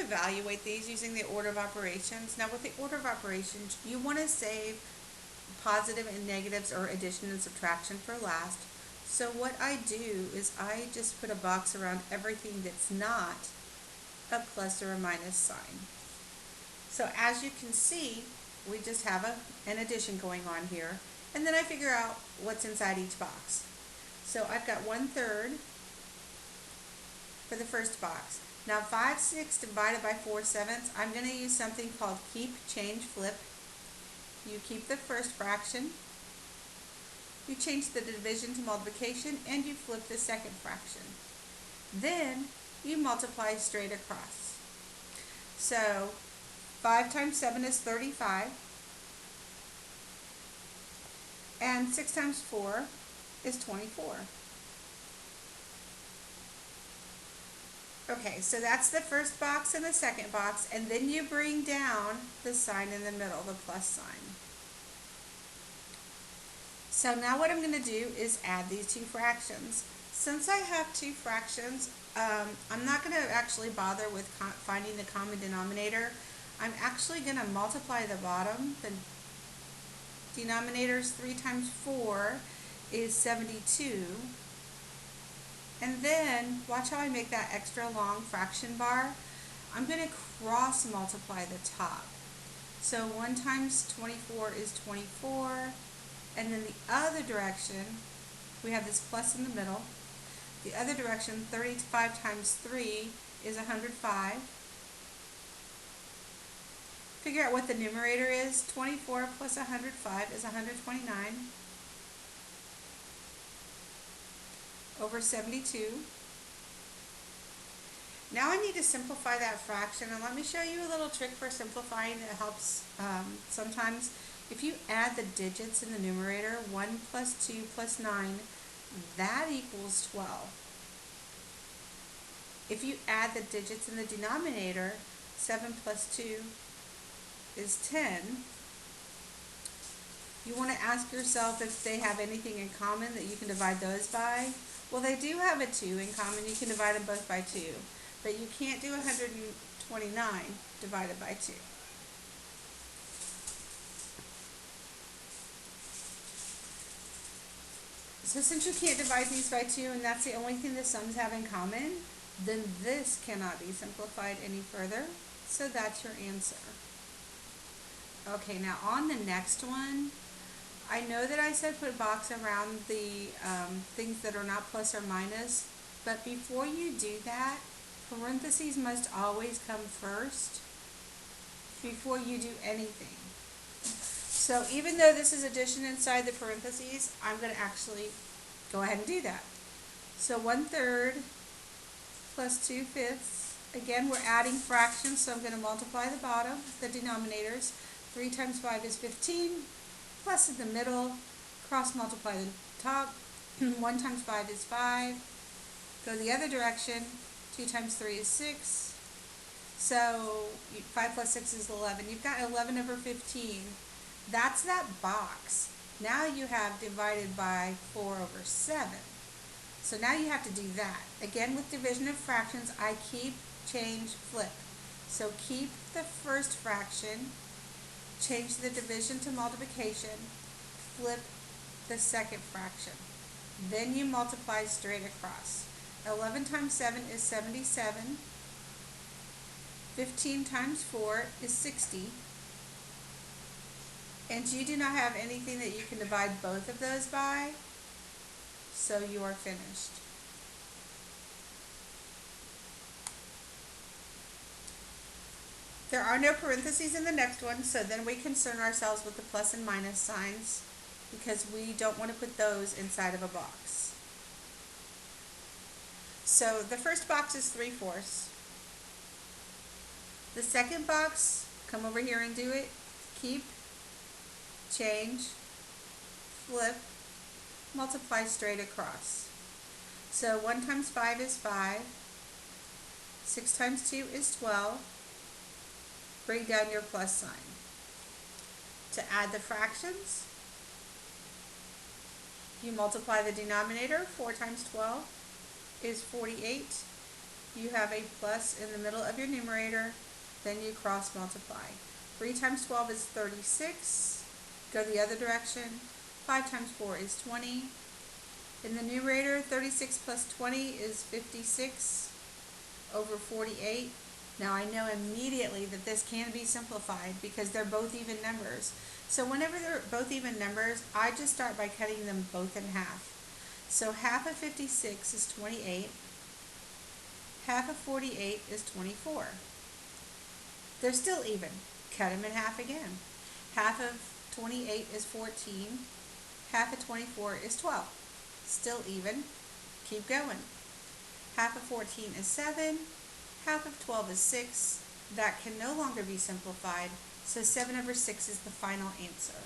evaluate these using the order of operations. Now with the order of operations, you want to save positive and negatives or addition and subtraction for last. So what I do is I just put a box around everything that's not a plus or a minus sign. So as you can see, we just have an addition going on here, and then I figure out what's inside each box. So I've got 1/3 for the first box. Now 5/6 divided by 4/7, I'm going to use something called keep, change, flip. You keep the first fraction, you change the division to multiplication, and you flip the second fraction. Then you multiply straight across. So 5 times 7 is 35, and 6 times 4 is 24. Okay, so that's the first box and the second box, and then you bring down the sign in the middle, the plus sign. So now what I'm going to do is add these two fractions. Since I have two fractions, I'm not going to actually bother with finding the common denominator. I'm actually going to multiply the bottom. The denominator's 3 times 4 is 72. And then, watch how I make that extra long fraction bar. I'm going to cross multiply the top. So 1 times 24 is 24. And then the other direction, we have this plus in the middle. The other direction, 35 times 3 is 105. Figure out what the numerator is. 24 plus 105 is 129 over 72. Now I need to simplify that fraction, and let me show you a little trick for simplifying that helps sometimes. If you add the digits in the numerator, 1 plus 2 plus 9, that equals 12. If you add the digits in the denominator, 7 plus 2 is 10. You want to ask yourself if they have anything in common that you can divide those by. Well, they do have a 2 in common. You can divide them both by 2. But you can't do 129 divided by 2. So since you can't divide these by 2, and that's the only thing the sums have in common, then this cannot be simplified any further. So that's your answer. Okay, now on the next one, I know that I said put a box around the things that are not plus or minus, but before you do that, parentheses must always come first before you do anything. So even though this is addition inside the parentheses, I'm going to actually go ahead and do that. So 1/3 plus 2/5. Again, we're adding fractions, so I'm going to multiply the bottom, the denominators. 3 times 5 is 15, plus in the middle, cross multiply the top. 1 times 5 is 5. Go the other direction, 2 times 3 is 6. So 5 plus 6 is 11. You've got 11 over 15. That's that box. Now you have divided by 4 over 7. So now you have to do that. Again, with division of fractions, I keep, change, flip. So keep the first fraction, change the division to multiplication, flip the second fraction. Then you multiply straight across. 11 times 7 is 77. 15 times 4 is 60. And you do not have anything that you can divide both of those by, so you are finished. There are no parentheses in the next one, so then we concern ourselves with the plus and minus signs because we don't want to put those inside of a box. So the first box is 3/4. The second box, come over here and do it. Keep, change, flip, multiply straight across. So 1 times 5 is 5. 6 times 2 is 12. Bring down your plus sign. To add the fractions, you multiply the denominator. 4 times 12 is 48. you have a plus in the middle of your numerator, then you cross multiply. 3 times 12 is 36. Go the other direction. 5 times 4 is 20. In the numerator, 36 plus 20 is 56 over 48. Now I know immediately that this can be simplified because they're both even numbers. So whenever they're both even numbers, I just start by cutting them both in half. So half of 56 is 28. Half of 48 is 24. They're still even. Cut them in half again. Half of 28 is 14. Half of 24 is 12. Still even. Keep going. Half of 14 is 7. Half of 12 is 6. That can no longer be simplified, so 7 over 6 is the final answer.